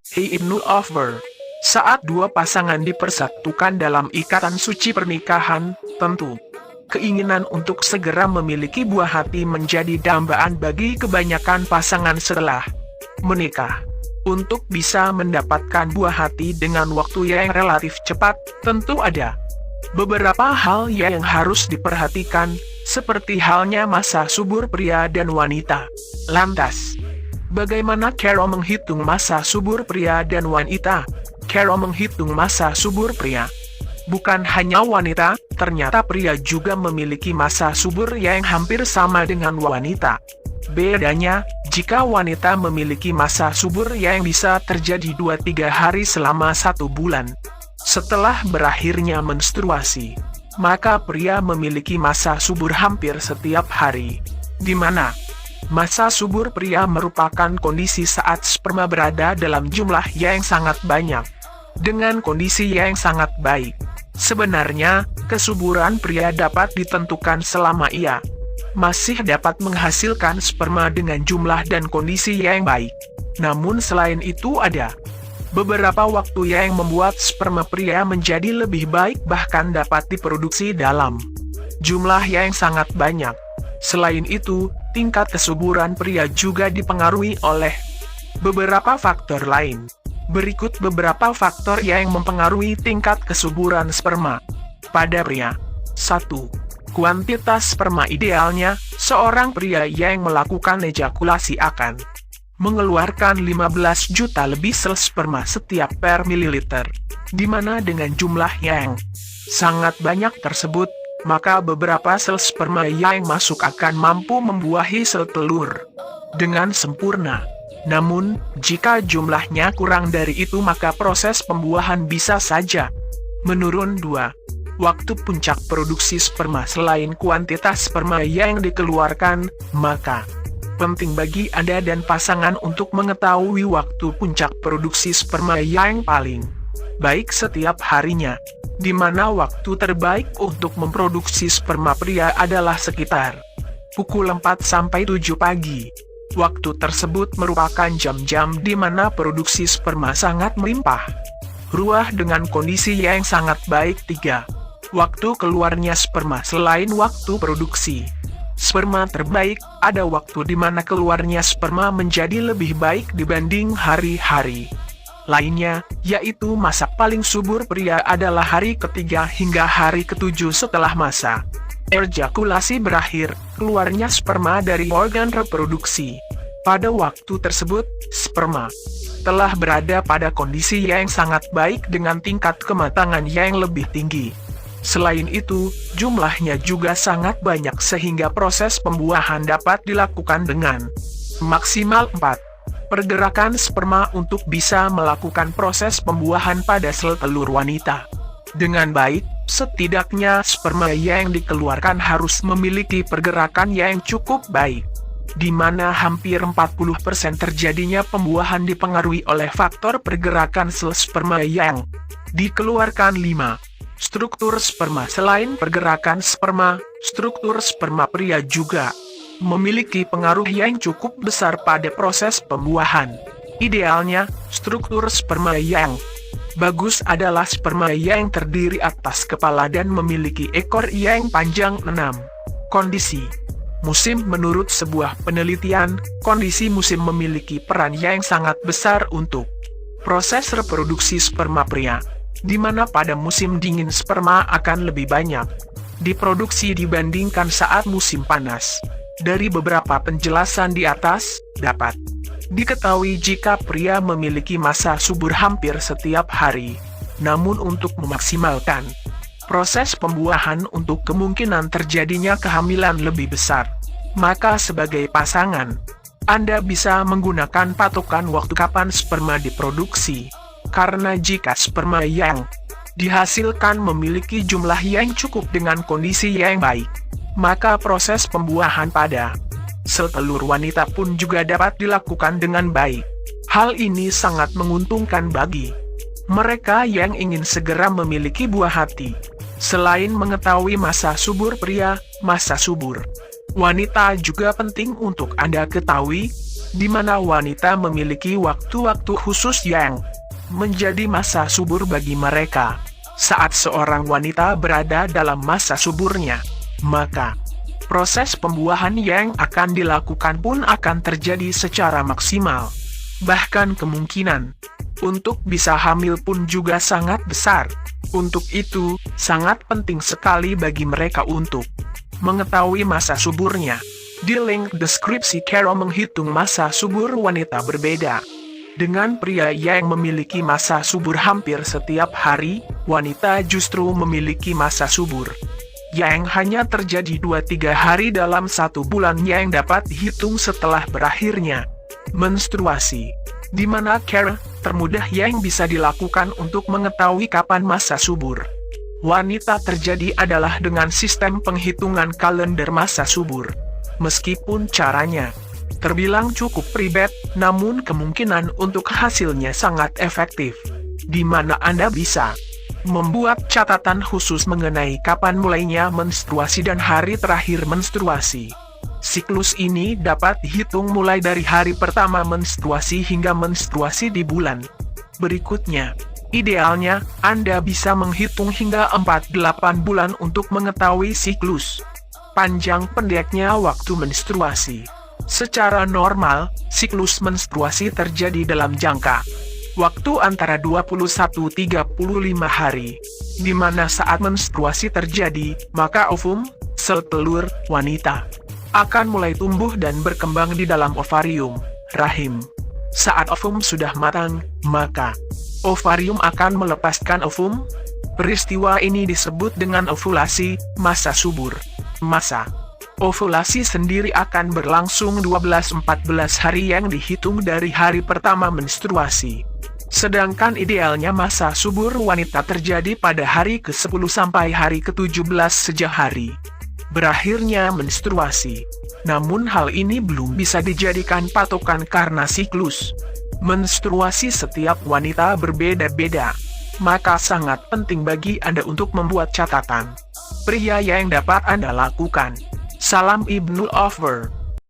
Hei Ibnu Offer. Saat dua pasangan dipersatukan dalam ikatan suci pernikahan, tentu keinginan untuk segera memiliki buah hati menjadi dambaan bagi kebanyakan pasangan setelah menikah. Untuk bisa mendapatkan buah hati dengan waktu yang relatif cepat, tentu ada beberapa hal yang harus diperhatikan, seperti halnya masa subur pria dan wanita. Lantas, bagaimana cara menghitung masa subur pria dan wanita? Cara menghitung masa subur pria. Bukan hanya wanita, ternyata pria juga memiliki masa subur yang hampir sama dengan wanita. Bedanya, jika wanita memiliki masa subur yang bisa terjadi 2-3 hari selama 1 bulan setelah berakhirnya menstruasi, maka pria memiliki masa subur hampir setiap hari, di mana masa subur pria merupakan kondisi saat sperma berada dalam jumlah yang sangat banyak, dengan kondisi yang sangat baik. Sebenarnya, kesuburan pria dapat ditentukan selama ia masih dapat menghasilkan sperma dengan jumlah dan kondisi yang baik. Namun selain itu ada beberapa waktu yang membuat sperma pria menjadi lebih baik, bahkan dapat diproduksi dalam jumlah yang sangat banyak. Selain itu, tingkat kesuburan pria juga dipengaruhi oleh beberapa faktor lain. Berikut beberapa faktor yang mempengaruhi tingkat kesuburan sperma pada pria. 1. Kuantitas sperma. Idealnya, seorang pria yang melakukan ejakulasi akan mengeluarkan 15 juta lebih sel sperma setiap per mililiter, di mana dengan jumlah yang sangat banyak tersebut, maka beberapa sel sperma yang masuk akan mampu membuahi sel telur dengan sempurna. Namun, jika jumlahnya kurang dari itu, maka proses pembuahan bisa saja menurun. 2. Waktu puncak produksi sperma. Selain kuantitas sperma yang dikeluarkan, maka penting bagi Anda dan pasangan untuk mengetahui waktu puncak produksi sperma yang paling baik setiap harinya, di mana waktu terbaik untuk memproduksi sperma pria adalah sekitar pukul 4-7 pagi. Waktu tersebut merupakan jam-jam di mana produksi sperma sangat melimpah ruah dengan kondisi yang sangat baik. 3. Waktu keluarnya sperma. Selain waktu produksi sperma terbaik, ada waktu di mana keluarnya sperma menjadi lebih baik dibanding hari-hari lainnya, yaitu masa paling subur pria adalah hari ketiga hingga hari ketujuh setelah masa ejakulasi berakhir, keluarnya sperma dari organ reproduksi. Pada waktu tersebut, sperma telah berada pada kondisi yang sangat baik dengan tingkat kematangan yang lebih tinggi. Selain itu, jumlahnya juga sangat banyak sehingga proses pembuahan dapat dilakukan dengan maksimal. 4. Pergerakan sperma. Untuk bisa melakukan proses pembuahan pada sel telur wanita dengan baik, setidaknya sperma yang dikeluarkan harus memiliki pergerakan yang cukup baik, di mana hampir 40% terjadinya pembuahan dipengaruhi oleh faktor pergerakan sel sperma yang dikeluarkan. 5. Struktur sperma. Selain pergerakan sperma, struktur sperma pria juga memiliki pengaruh yang cukup besar pada proses pembuahan. Idealnya, struktur sperma yang bagus adalah sperma yang terdiri atas kepala dan memiliki ekor yang panjang. 6. Kondisi musim. Menurut sebuah penelitian, kondisi musim memiliki peran yang sangat besar untuk proses reproduksi sperma pria, di mana pada musim dingin sperma akan lebih banyak diproduksi dibandingkan saat musim panas. Dari beberapa penjelasan di atas, dapat diketahui jika pria memiliki masa subur hampir setiap hari. Namun untuk memaksimalkan proses pembuahan untuk kemungkinan terjadinya kehamilan lebih besar, maka sebagai pasangan, Anda bisa menggunakan patokan waktu kapan sperma diproduksi. Karena jika sperma yang dihasilkan memiliki jumlah yang cukup dengan kondisi yang baik, maka proses pembuahan pada sel telur wanita pun juga dapat dilakukan dengan baik. Hal ini sangat menguntungkan bagi mereka yang ingin segera memiliki buah hati. Selain mengetahui masa subur pria, masa subur wanita juga penting untuk Anda ketahui. di mana wanita memiliki waktu-waktu khusus yang menjadi masa subur bagi mereka. Saat seorang wanita berada dalam masa suburnya, maka proses pembuahan yang akan dilakukan pun akan terjadi secara maksimal. Bahkan kemungkinan untuk bisa hamil pun juga sangat besar. Untuk itu, sangat penting sekali bagi mereka untuk mengetahui masa suburnya. Di link deskripsi cara menghitung masa subur wanita berbeda dengan pria yang memiliki masa subur hampir setiap hari. Wanita justru memiliki masa subur yang hanya terjadi 2-3 hari dalam 1 bulan yang dapat dihitung setelah berakhirnya menstruasi. Di mana cara termudah yang bisa dilakukan untuk mengetahui kapan masa subur wanita terjadi adalah dengan sistem penghitungan kalender masa subur. Meskipun caranya terbilang cukup ribet, namun kemungkinan untuk hasilnya sangat efektif, di mana Anda bisa membuat catatan khusus mengenai kapan mulainya menstruasi dan hari terakhir menstruasi. Siklus ini dapat dihitung mulai dari hari pertama menstruasi hingga menstruasi di bulan berikutnya. Idealnya, Anda bisa menghitung hingga 4-8 bulan untuk mengetahui siklus panjang pendeknya waktu menstruasi. Secara normal, siklus menstruasi terjadi dalam jangka waktu antara 21-35 hari. Di mana saat menstruasi terjadi, maka ovum, sel telur, wanita akan mulai tumbuh dan berkembang di dalam ovarium, rahim. Saat ovum sudah matang, maka ovarium akan melepaskan ovum. Peristiwa ini disebut dengan ovulasi. Masa subur masa ovulasi sendiri akan berlangsung 12-14 hari yang dihitung dari hari pertama menstruasi. Sedangkan idealnya masa subur wanita terjadi pada hari ke-10 sampai hari ke-17 sejak hari berakhirnya menstruasi. Namun hal ini belum bisa dijadikan patokan karena siklus menstruasi setiap wanita berbeda-beda. Maka sangat penting bagi Anda untuk membuat catatan pria yang dapat Anda lakukan. Salam Ibnu Offer.